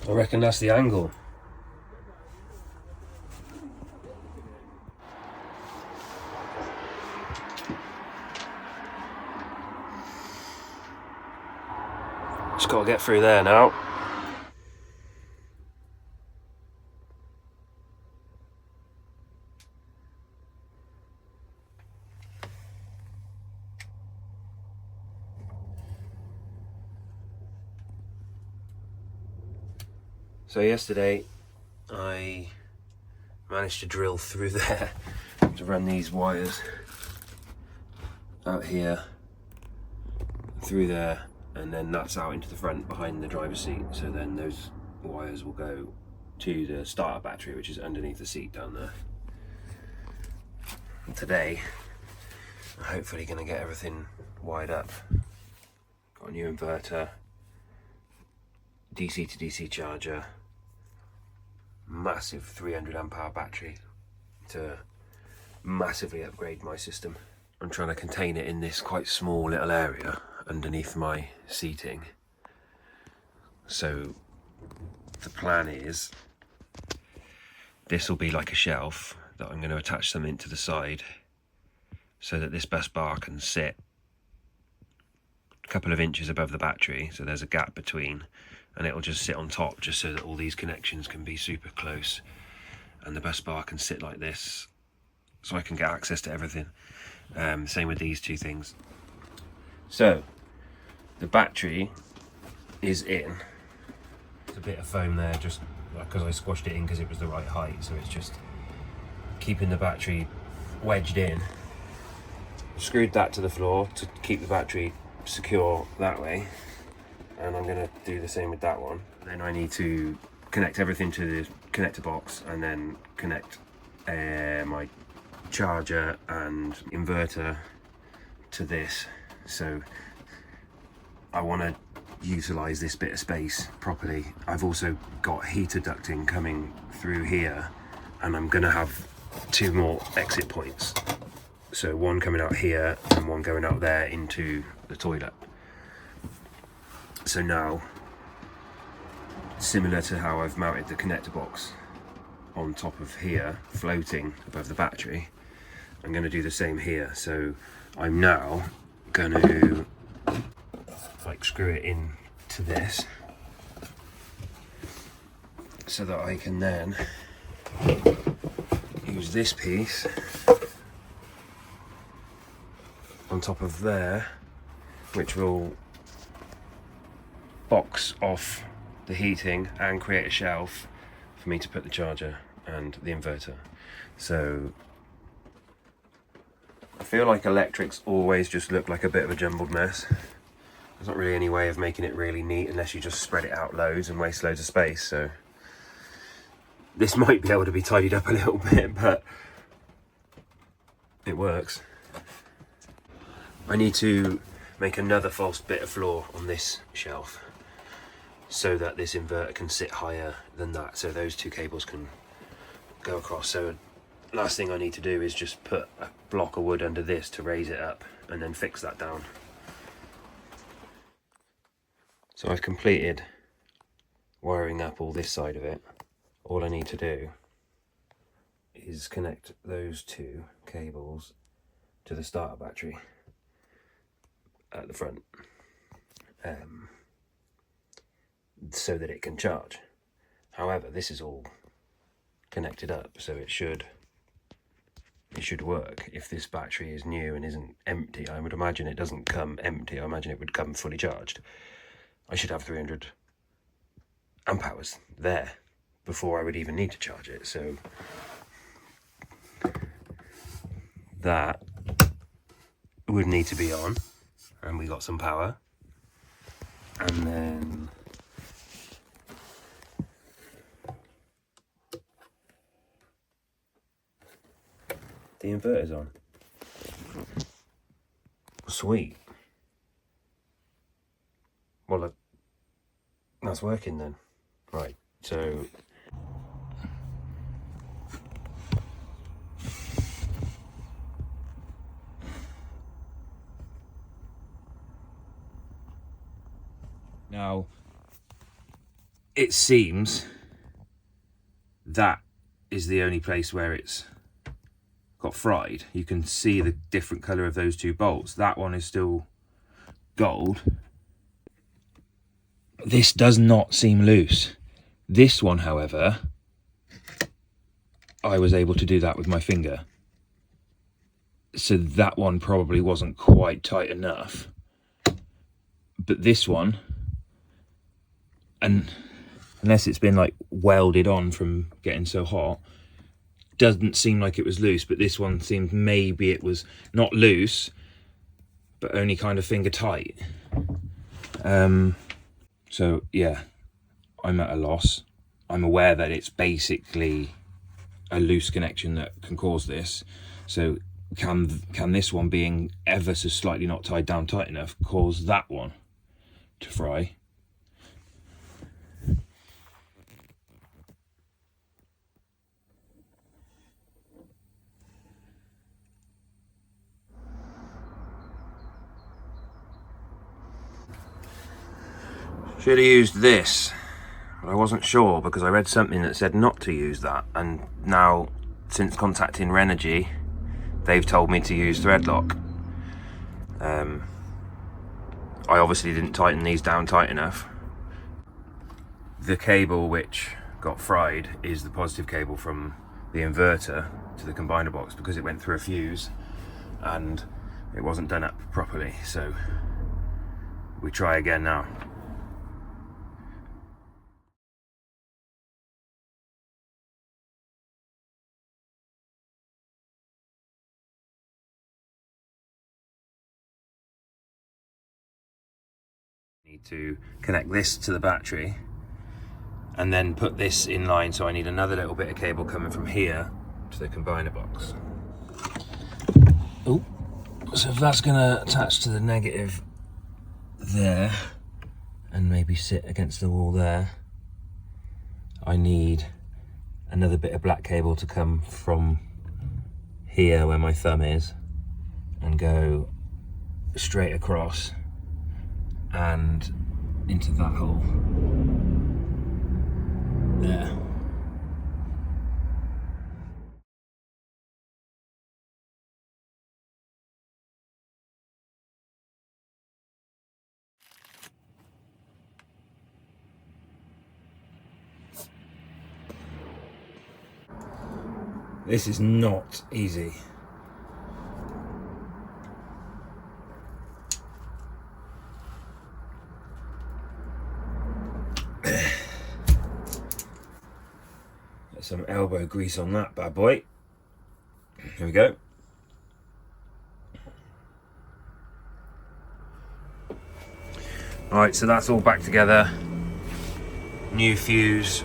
I reckon that's the angle. Just got to get through there now. So yesterday I managed to drill through there to run these wires out here, through there, and then that's out into the front behind the driver's seat. So then those wires will go to the starter battery, which is underneath the seat down there. And today I'm hopefully going to get everything wired up. Got a new inverter, DC to DC charger, massive 300 amp hour battery to massively upgrade my system. I'm trying to contain it in this quite small little area underneath my seating. So the plan is this will be like a shelf that I'm going to attach something to the side so that this bus bar can sit a couple of inches above the battery, so there's a gap between, and it'll just sit on top just so that all these connections can be super close and the bus bar can sit like this so I can get access to everything. Same with these two things. So the battery is in. There's a bit of foam there just because I squashed it in because it was the right height, so it's just keeping the battery wedged in. Screwed that to the floor to keep the battery secure that way, and I'm going to do the same with that one. Then I need to connect everything to the connector box and then connect my charger and inverter to this. So I want to utilize this bit of space properly. I've also got heater ducting coming through here, and I'm going to have two more exit points. So one coming out here and one going out there into the toilet. So now, similar to how I've mounted the connector box on top of here, floating above the battery, I'm going to do the same here. So I'm now going to like screw it in to this so that I can then use this piece on top of there, which will box off the heating and create a shelf for me to put the charger and the inverter. So I feel like electrics always just look like a bit of a jumbled mess. There's not really any way of making it really neat unless you just spread it out loads and waste loads of space. So this might be able to be tidied up a little bit, but it works. I need to make another false bit of floor on this shelf so that this inverter can sit higher than that, so those two cables can go across. So last thing I need to do is just put a block of wood under this to raise it up and then fix that down. So I've completed wiring up all this side of it. All I need to do is connect those two cables to the starter battery at the front, so that it can charge. However, this is all connected up, so it should work. If this battery is new and isn't empty, I would imagine it doesn't come empty. I imagine it would come fully charged. I should have 300 amp hours there before I would even need to charge it. So that would need to be on, and we got some power. And then the inverter's on. Sweet. Well, that's working then. Right, so now it seems that is the only place where it's got fried. You can see the different colour of those two bolts. That one is still gold. This does not seem loose. This one, however, I was able to do that with my finger. So that one probably wasn't quite tight enough. But this one, and unless it's been like welded on from getting so hot, doesn't seem like it was loose. But this one seemed maybe it was not loose, but only kind of finger tight. So yeah, I'm at a loss. I'm aware that it's basically a loose connection that can cause this. So can this one, being ever so slightly not tied down tight enough, cause that one to fry? Should have used this, but I wasn't sure because I read something that said not to use that, and now since contacting Renogy, they've told me to use thread lock. I obviously didn't tighten these down tight enough. The cable which got fried is the positive cable from the inverter to the combiner box, because it went through a fuse and it wasn't done up properly. So we try again now. Need to connect this to the battery and then put this in line, so I need another little bit of cable coming from here to the combiner box. Oh, so if that's gonna attach to the negative there and maybe sit against the wall there, I need another bit of black cable to come from here where my thumb is and go straight across and into that hole there. This is not easy. Get some elbow grease on that bad boy. Here we go. Alright, so that's all back together. New fuse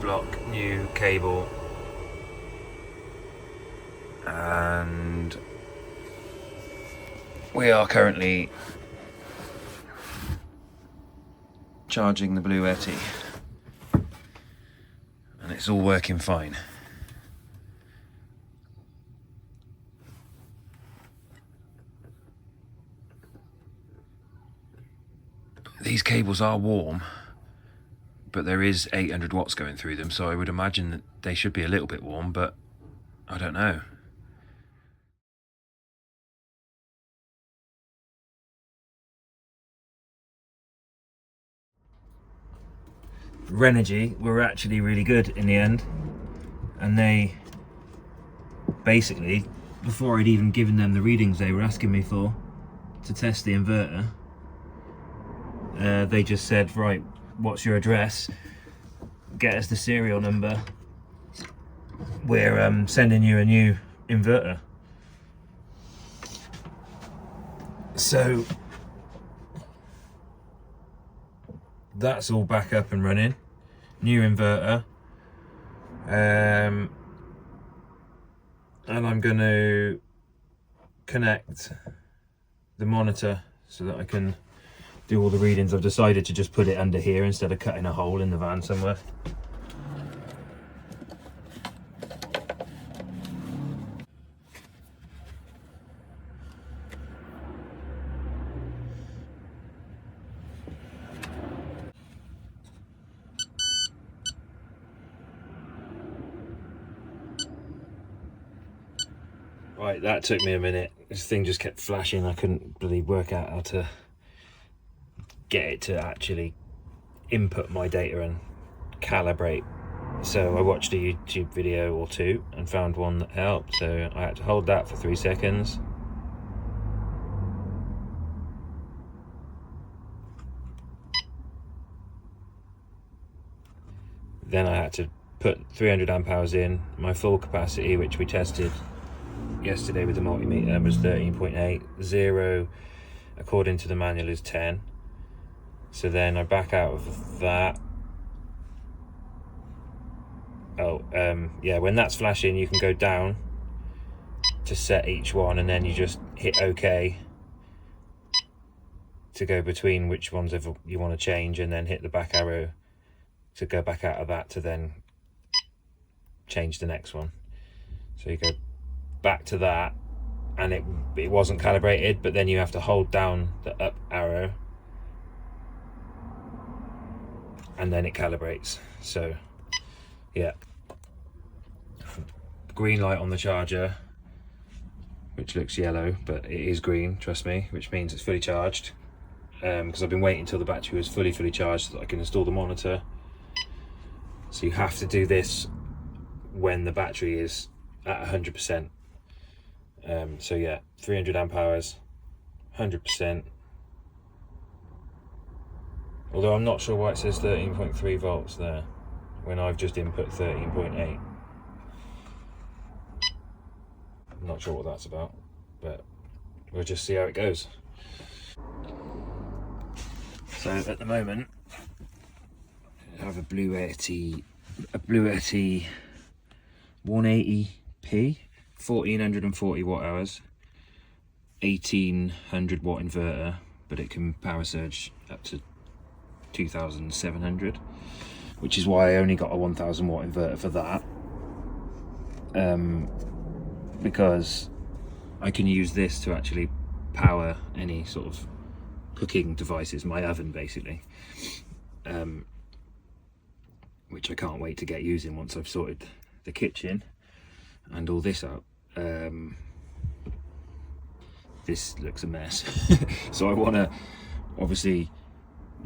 block, new cable. And we are currently charging the Blue Yeti, and it's all working fine. These cables are warm, but there is 800 watts going through them, so I would imagine that they should be a little bit warm, but I don't know. Renogy were actually really good in the end, and they basically, before I'd even given them the readings they were asking me for to test the inverter, they just said, right, what's your address, get us the serial number, we're sending you a new inverter. So that's all back up and running, new inverter, and I'm going to connect the monitor so that I can do all the readings. I've decided to just put it under here instead of cutting a hole in the van somewhere. Right, that took me a minute. This thing just kept flashing. I couldn't really work out how to get it to actually input my data and calibrate. So I watched a YouTube video or two and found one that helped. So I had to hold that for 3 seconds. Then I had to put 300 amp hours in. My full capacity, which we tested yesterday with the multimeter, was 13.8. Zero, according to the manual, is 10. So then I back out of that. Yeah, when that's flashing, you can go down to set each one, and then you just hit OK to go between which ones ever you want to change, and then hit the back arrow to go back out of that to then change the next one. So you go back to that, and it wasn't calibrated, but then you have to hold down the up arrow and then it calibrates. So yeah, green light on the charger, which looks yellow, but it is green, trust me, which means it's fully charged, because I've been waiting until the battery was fully charged so that I can install the monitor. So you have to do this when the battery is at 100%. So yeah, 300 amp hours, 100%. Although I'm not sure why it says 13.3 volts there when I've just input 13.8. I'm not sure what that's about, but we'll just see how it goes. So at the moment, I have a Blue Yeti 180p, 1440 watt hours, 1800 watt inverter, but it can power surge up to 2700, which is why I only got a 1000 watt inverter for that, because I can use this to actually power any sort of cooking devices, my oven basically, which I can't wait to get using once I've sorted the kitchen and all this out. This looks a mess. So I want to obviously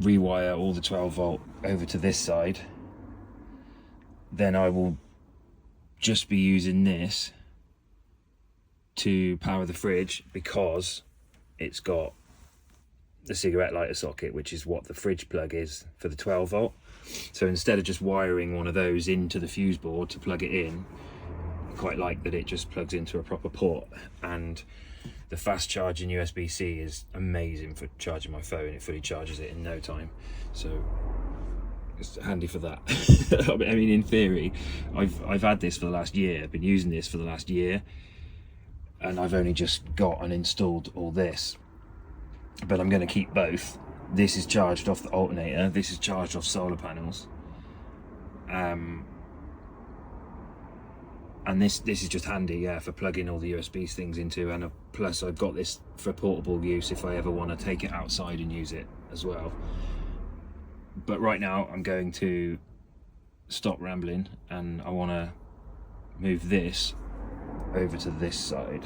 rewire all the 12 volt over to this side. Then I will just be using this to power the fridge, because it's got the cigarette lighter socket, which is what the fridge plug is for the 12 volt. So instead of just wiring one of those into the fuse board to plug it in, I quite like that it just plugs into a proper port. And the fast charging USB-C is amazing for charging my phone. It fully charges it in no time, so it's handy for that. I mean, in theory, I've had this for the last year. I've been using this for the last year, and I've only just got and installed all this. But I'm going to keep both. This is charged off the alternator. This is charged off solar panels. And this is just handy, yeah, for plugging all the USB things into. And plus, I've got this for portable use if I ever want to take it outside and use it as well. But right now, I'm going to stop rambling, and I want to move this over to this side.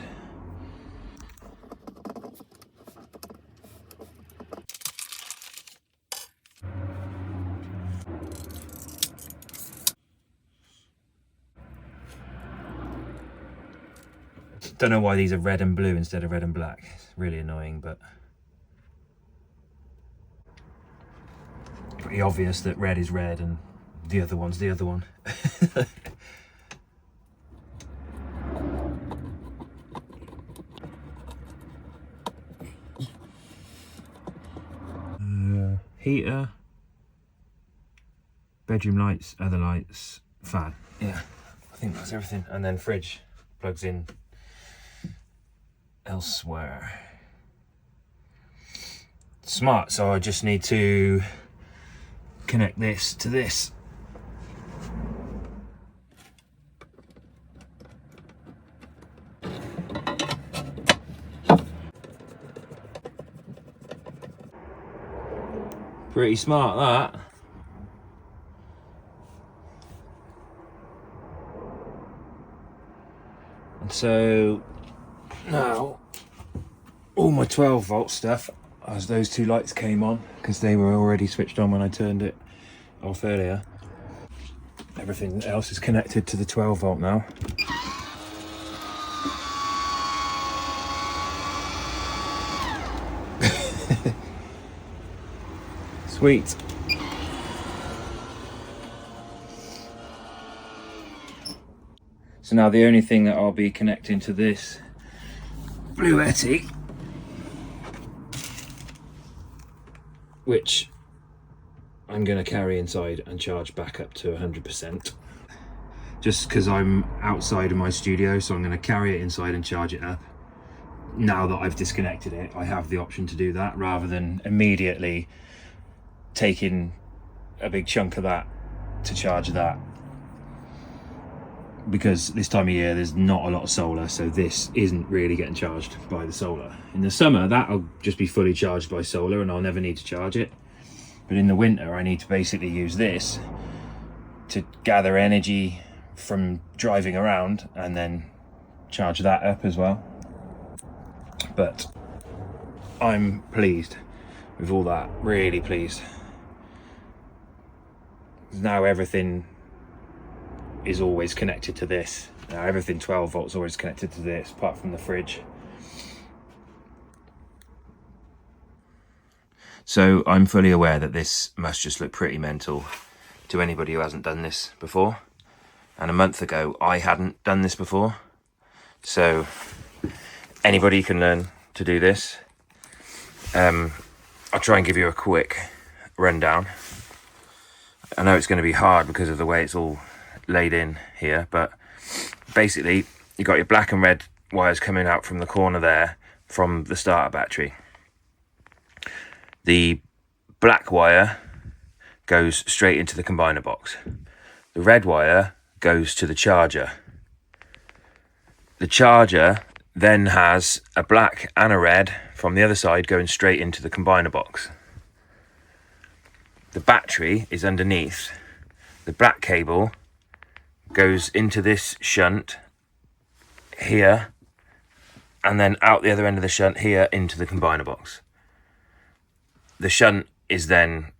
Don't know why these are red and blue instead of red and black. It's really annoying, but pretty obvious that red is red and the other one's the other one. Heater, bedroom lights, other lights, fan. Yeah, I think that's everything. And then fridge plugs in elsewhere. Smart. So I just need to connect this to this. Pretty smart, that. And so Now, all my 12 volt stuff, as those two lights came on, because they were already switched on when I turned it off earlier. Everything else is connected to the 12 volt now. Sweet. So now the only thing that I'll be connecting to this Blue Yeti, which I'm going to carry inside and charge back up to 100%. Just because I'm outside of my studio, so I'm going to carry it inside and charge it up. Now that I've disconnected it, I have the option to do that rather than immediately taking a big chunk of that to charge that. Because this time of year there's not a lot of solar, so this isn't really getting charged by the solar. In the summer that'll just be fully charged by solar and I'll never need to charge it. But in the winter I need to basically use this to gather energy from driving around and then charge that up as well. But I'm pleased with all that, really pleased. Now everything is always connected to this. Now everything 12 volts always connected to this, apart from the fridge. So I'm fully aware that this must just look pretty mental to anybody who hasn't done this before. And a month ago I hadn't done this before. So anybody can learn to do this. I'll try and give you a quick rundown. I know it's going to be hard because of the way it's all laid in here, but basically you've got your black and red wires coming out from the corner there from the starter battery. The black wire goes straight into the combiner box. The red wire goes to the charger. The charger then has a black and a red from the other side going straight into the combiner box. The battery is underneath. The black cable goes into this shunt here and then out the other end of the shunt here into the combiner box. The shunt is then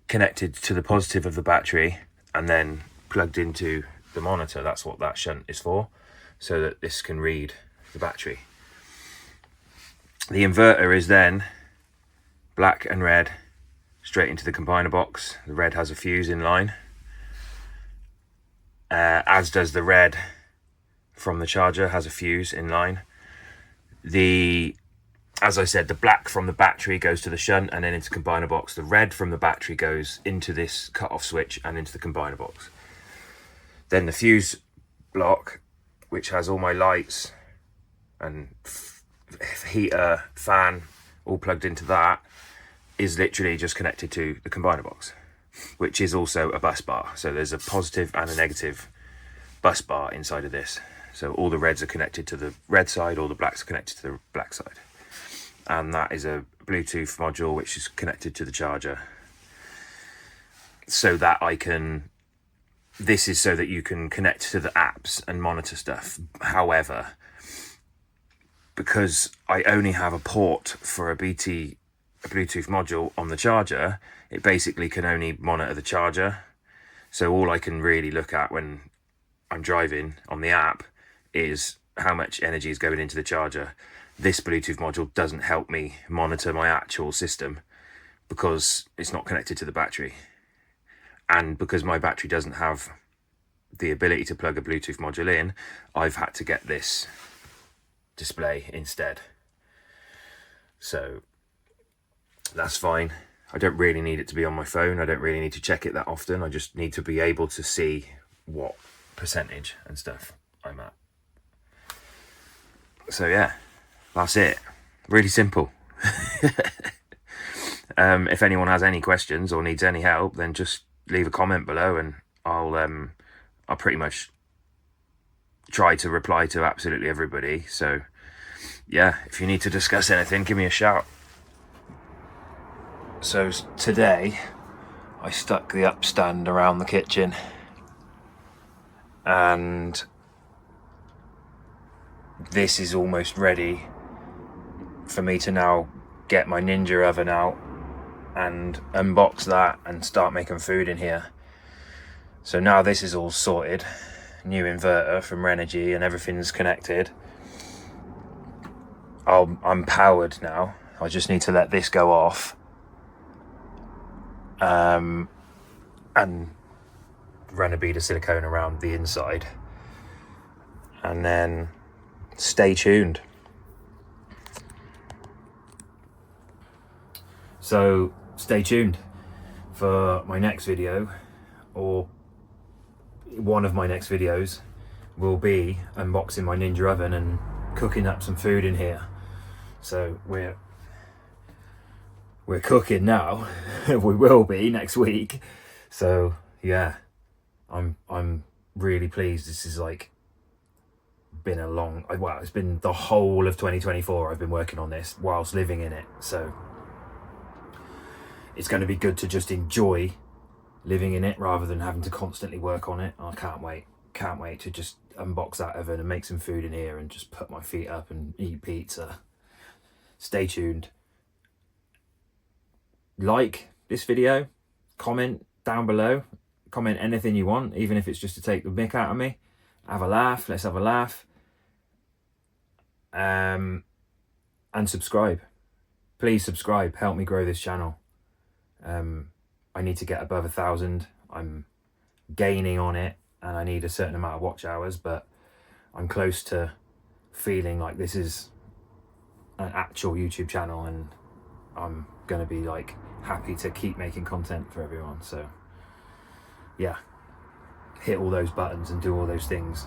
connected to the positive of the battery and then plugged into the monitor. That's what that shunt is for, so that this can read the battery. The inverter is then black and red straight into the combiner box. The red has a fuse in line, as does the red from the charger has a fuse in line. As I said, the black from the battery goes to the shunt and then into the combiner box. The red from the battery goes into this cut-off switch and into the combiner box. Then the fuse block, which has all my lights and heater, fan, all plugged into that, is literally just connected to the combiner box, which is also a bus bar. So there's a positive and a negative bus bar inside of this. So all the reds are connected to the red side, all the blacks are connected to the black side. And that is a Bluetooth module which is connected to the charger. So that this is so that you can connect to the apps and monitor stuff. However, because I only have a port for a Bluetooth module on the charger, it basically can only monitor the charger. So all I can really look at when I'm driving on the app is how much energy is going into the charger. This Bluetooth module doesn't help me monitor my actual system because it's not connected to the battery. And because my battery doesn't have the ability to plug a Bluetooth module in, I've had to get this display instead. So that's fine. I don't really need it to be on my phone. I don't really need to check it that often. I just need to be able to see what percentage and stuff I'm at. So yeah, that's it. Really simple. If anyone has any questions or needs any help, then just leave a comment below and I'll pretty much try to reply to absolutely everybody. So yeah, if you need to discuss anything, give me a shout. So today I stuck the upstand around the kitchen and this is almost ready for me to now get my Ninja oven out and unbox that and start making food in here. So now this is all sorted, new inverter from Renogy and everything's connected. I'm powered now. I just need to let this go off and run a bead of silicone around the inside, and then stay tuned. So stay tuned for my next video, or one of my next videos will be unboxing my Ninja oven and cooking up some food in here. So we're cooking now. We will be next week. So yeah, I'm really pleased. This is like been a long, well, it's been the whole of 2024 I've been working on this whilst living in it. So it's going to be good to just enjoy living in it rather than having to constantly work on it. I can't wait to just unbox that oven and make some food in here and just put my feet up and eat pizza. Stay tuned. Like this video, comment down below, comment anything you want, even if it's just to take the mick out of me. Have a laugh, let's have a laugh. And subscribe. Please subscribe, help me grow this channel. I need to get above 1,000. I'm gaining on it and I need a certain amount of watch hours, but I'm close to feeling like this is an actual YouTube channel, and I'm gonna be like happy to keep making content for everyone. So yeah, hit all those buttons and do all those things.